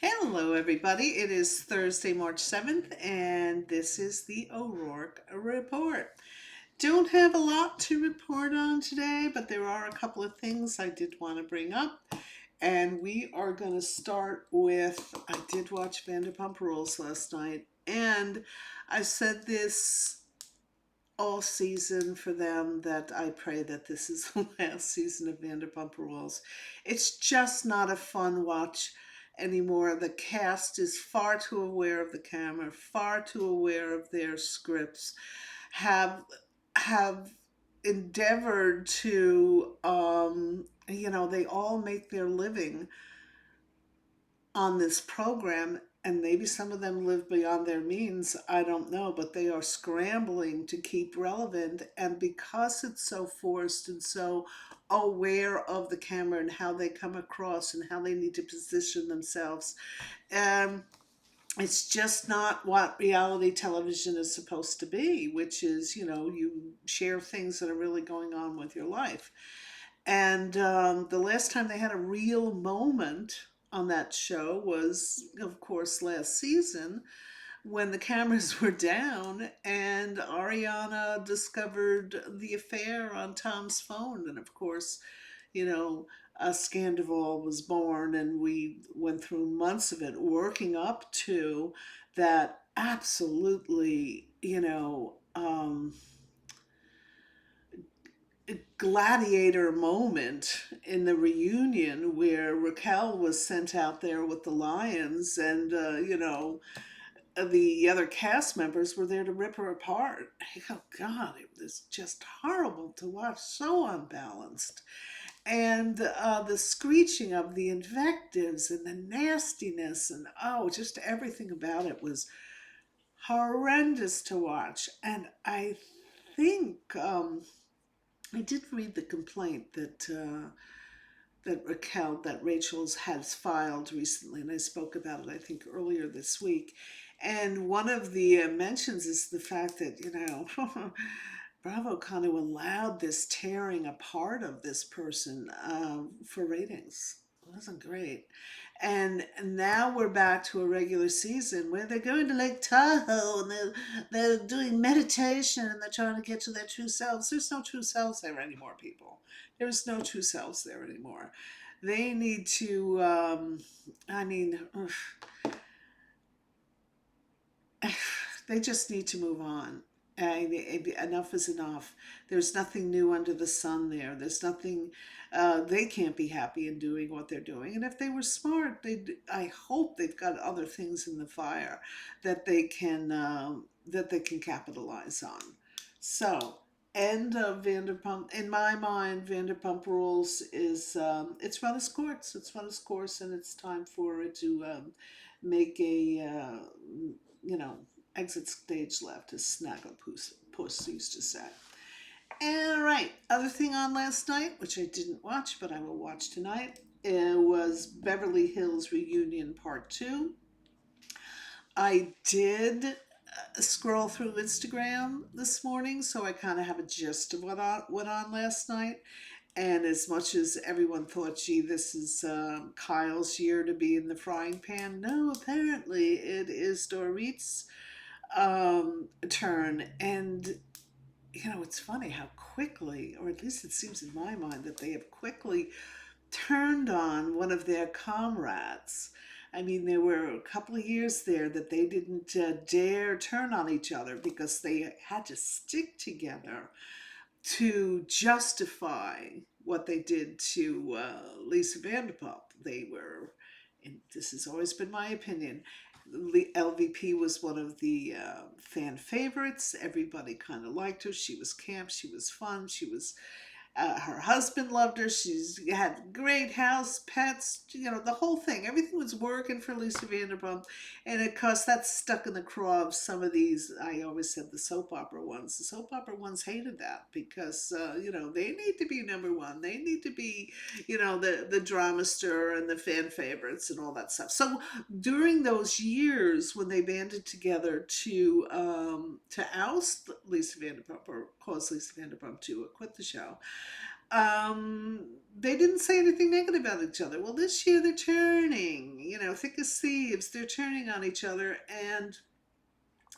Hello, everybody. It is Thursday, March 7th, and this is the O'Rourke Report. Don't have a lot to report on today, but there are a couple of things I did want to bring up. And we are going to start with I did watch Vanderpump Rules last night, and I said this all season for them that I pray that this is the last season of Vanderpump Rules. It's just not a fun watch anymore. The cast is far too aware of the camera, far too aware of their scripts, have have endeavored to they all make their living on this program, and maybe some of them live beyond their means. I don't know, but they are scrambling to keep relevant. And because it's so forced and so aware of the camera and how they come across and how they need to position themselves, um, it's just not what reality television is supposed to be, which is, you share things that are really going on with your life. And the last time they had a real moment on that show was, of course, last season when the cameras were down and Ariana discovered the affair on Tom's phone. And of course, you know, a scandal was born, and we went through months of it working up to that absolutely, gladiator moment in the reunion where Raquel was sent out there with the lions, and the other cast members were there to rip her apart. Oh God, it was just horrible to watch, so unbalanced. And the screeching of the invectives and the nastiness, and just everything about it was horrendous to watch. And I think I did read the complaint that Rachel's has filed recently, and I spoke about it, I think, earlier this week. And one of the mentions is the fact that, Bravo kind of allowed this tearing apart of this person for ratings. It wasn't great. And now we're back to a regular season where they're going to Lake Tahoe, and they're doing meditation, and they're trying to get to their true selves. There's no true selves there anymore, people. There's no true selves there anymore. They need to, I mean, they just need to move on. Enough is enough. There's nothing new under the sun there. There's nothing. They can't be happy in doing what they're doing. And if they were smart, I hope they've got other things in the fire that they can capitalize on. So, end of Vanderpump. In my mind, Vanderpump Rules is it's run its course. It's run its course, and it's time for it to make a you know exit stage left, as Snagglepuss used to say. All right, other thing on last night, which I didn't watch, but I will watch tonight, it was Beverly Hills Reunion Part 2. I did scroll through Instagram this morning, so I kind of have a gist of what went on last night. And as much as everyone thought, gee, this is Kyle's year to be in the frying pan, no, apparently it is Dorit's turn. And it's funny how quickly, or at least it seems in my mind, that they have quickly turned on one of their comrades. I mean, there were a couple of years there that they didn't dare turn on each other because they had to stick together to justify what they did to Lisa Vanderpump. They were, and this has always been my opinion, LVP was one of the fan favorites. Everybody kind of liked her. She was camp. She was fun. Her husband loved her. She's had great house, pets, the whole thing. Everything was working for Lisa Vanderpump. And of course, that's stuck in the craw of some of these, I always said the soap opera ones. The soap opera ones hated that because, they need to be number one. They need to be, the drama stir and the fan favorites and all that stuff. So during those years when they banded together to oust Lisa Vanderpump or cause Lisa Vanderpump to quit the show, They didn't say anything negative about each other. Well, this year they're turning, thick as thieves. They're turning on each other. And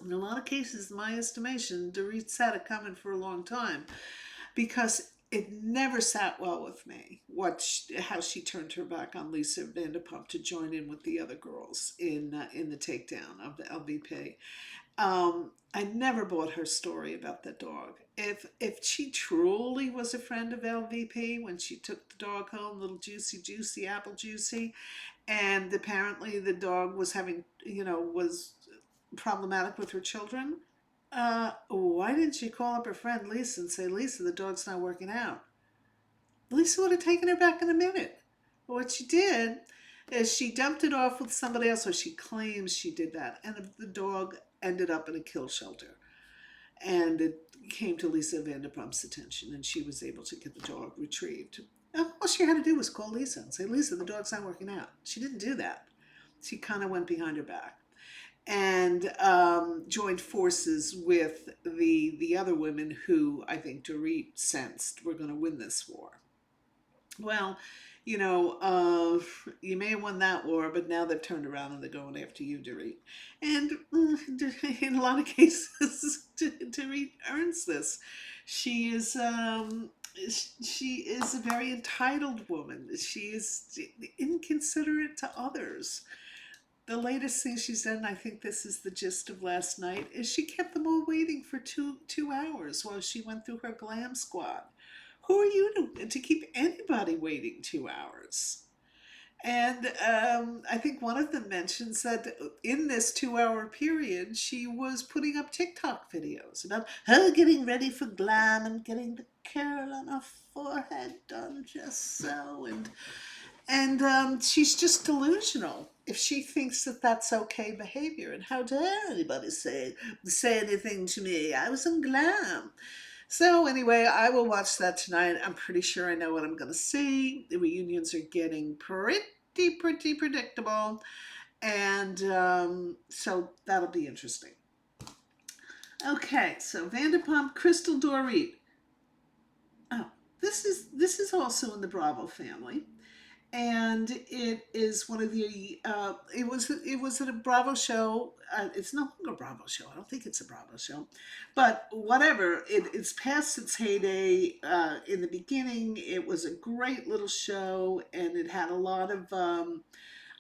in a lot of cases, in my estimation, Dorit had it coming for a long time because it never sat well with me how she turned her back on Lisa Vanderpump to join in with the other girls in the takedown of the LVP. I never bought her story about the dog. If she truly was a friend of LVP when she took the dog home, little Juicy Juicy Apple Juicy, and apparently the dog was was problematic with her children, why didn't she call up her friend Lisa and say, Lisa, the dog's not working out? Lisa would have taken her back in a minute. But what she did is she dumped it off with somebody else, or she claims she did that, and the dog ended up in a kill shelter. And it came to Lisa Vanderpump's attention, and she was able to get the dog retrieved. And all she had to do was call Lisa and say, Lisa, the dog's not working out. She didn't do that. She kind of went behind her back and joined forces with the other women who I think Dorit sensed were going to win this war. Well, you may have won that war, but now they've turned around and they're going after you, Dorit. And in a lot of cases, Dorit earns this. She is she is a very entitled woman. She is inconsiderate to others. The latest thing she's done, I think this is the gist of last night, is she kept them all waiting for two hours while she went through her glam squad. Who are you to keep anybody waiting 2 hours? And I think one of them mentions that in this 2 hour period, she was putting up TikTok videos about her getting ready for glam and getting the curl on her forehead done just so, and she's just delusional if she thinks that that's okay behavior. And how dare anybody say anything to me? I was in glam. So anyway, I will watch that tonight. I'm pretty sure I know what I'm going to see. The reunions are getting pretty predictable, and so that'll be interesting. Okay, so Vanderpump, Crystal, Dorit. Oh, this is also in the Bravo family, and it is one of the it was at a Bravo show. It's no longer a Bravo show. I don't think it's a Bravo show, but whatever. It's past its heyday. In the beginning, it was a great little show, and it had a lot of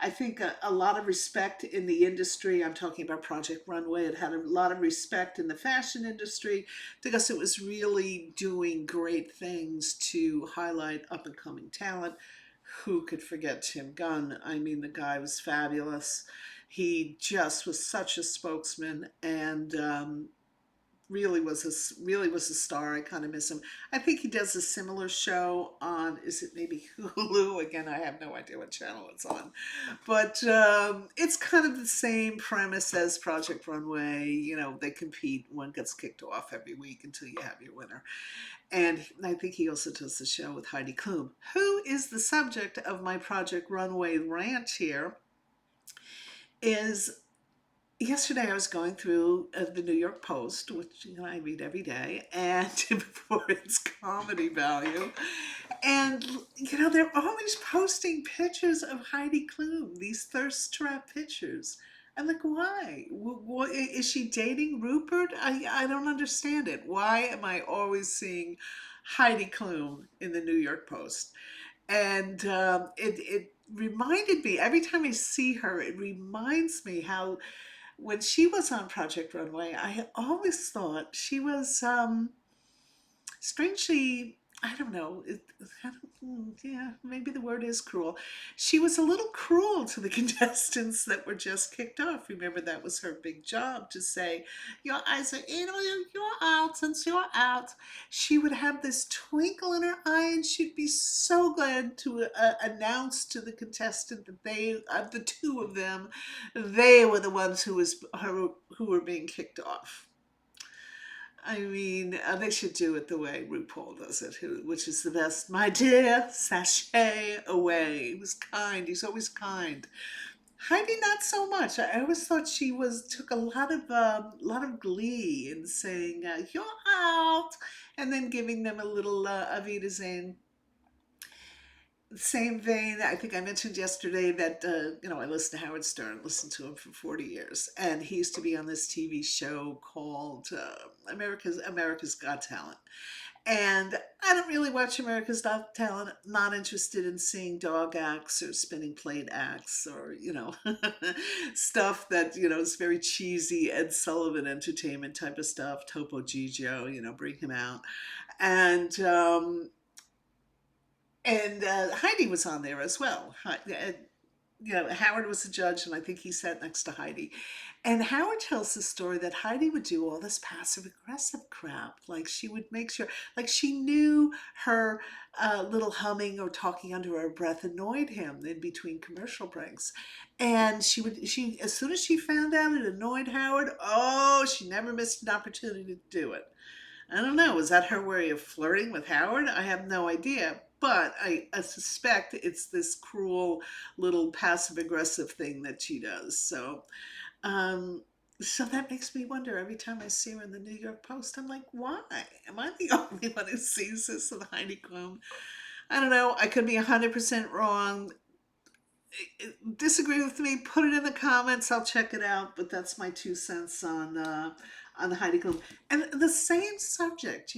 I think a lot of respect in the industry. I'm talking about Project Runway. It had a lot of respect in the fashion industry because it was really doing great things to highlight up and coming talent. Who could forget Tim Gunn? I mean, the guy was fabulous. He just was such a spokesman, and really was a star. I kind of miss him. I think he does a similar show on, is it maybe Hulu? Again, I have no idea what channel it's on, but it's kind of the same premise as Project Runway. They compete. One gets kicked off every week until you have your winner. And I think he also does the show with Heidi Klum, who is the subject of my Project Runway rant here. Is yesterday I was going through the New York Post, which I read every day, and for its comedy value, and they're always posting pictures of Heidi Klum, these thirst trap pictures. I'm like, why? What, is she dating Rupert? I don't understand it. Why am I always seeing Heidi Klum in the New York Post? And it reminded me, every time I see her, it reminds me how when she was on Project Runway, I always thought she was strangely, I don't know, yeah, maybe the word is cruel. She was a little cruel to the contestants that were just kicked off. Remember, that was her big job to say, your eyes are in, or you're out, since you're out. She would have this twinkle in her eye, and she'd be so glad to announce to the contestant that the two of them, they were the ones who were being kicked off. I mean, they should do it the way RuPaul does it, which is the best. My dear, sashay away. He was kind. He's always kind. Heidi, not so much. I always thought she was took a lot of glee in saying "you're out," and then giving them a little Avita Zane. Same vein. I think I mentioned yesterday that I listened to Howard Stern, listened to him for 40 years, and he used to be on this TV show called America's Got Talent. And I don't really watch America's Got Talent. Not interested in seeing dog acts or spinning plate acts or stuff that is very cheesy Ed Sullivan entertainment type of stuff. Topo Gigio, bring him out, and Heidi was on there as well. Howard was the judge, and I think he sat next to Heidi. And Howard tells the story that Heidi would do all this passive aggressive crap. Like she would make sure, like she knew her little humming or talking under her breath annoyed him in between commercial breaks. And as soon as she found out it annoyed Howard, oh, she never missed an opportunity to do it. I don't know. Was that her way of flirting with Howard? I have no idea. But I suspect it's this cruel little passive aggressive thing that she does. Um, so that makes me wonder every time I see her in the New York Post, I'm like, why? Am I the only one who sees this with Heidi Klum? I don't know. I could be 100% wrong. Disagree with me, put it in the comments. I'll check it out. But that's my 2 cents on Heidi Klum. And the same subject,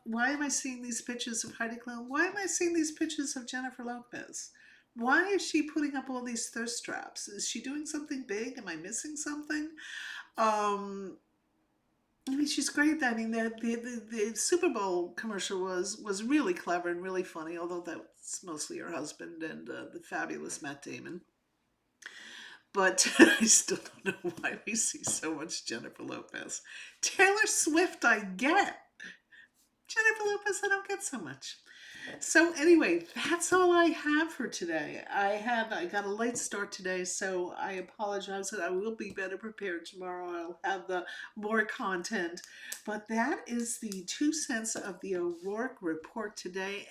why am I seeing these pictures of Heidi Klum? Why am I seeing these pictures of Jennifer Lopez? Why is she putting up all these thirst traps? Is she doing something big? Am I missing something? Um, I mean, she's great. I mean, the Super Bowl commercial was really clever and really funny, although that's mostly her husband and the fabulous Matt Damon. But I still don't know why we see so much Jennifer Lopez. Taylor Swift, I get. Jennifer Lopez, I don't get so much. So anyway, that's all I have for today. I got a late start today, so I apologize that I will be better prepared tomorrow. I'll have the more content. But that is the 2 cents of the O'Rourke report today.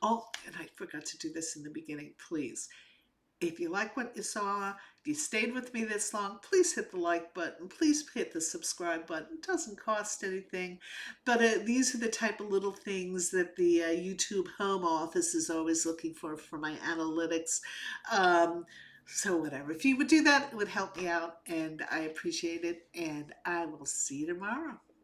Oh, and I forgot to do this in the beginning, please. If you like what you saw, if you stayed with me this long, please hit the like button. Please hit the subscribe button. It doesn't cost anything. But these are the type of little things that the YouTube home office is always looking for my analytics. So whatever. If you would do that, it would help me out, and I appreciate it. And I will see you tomorrow.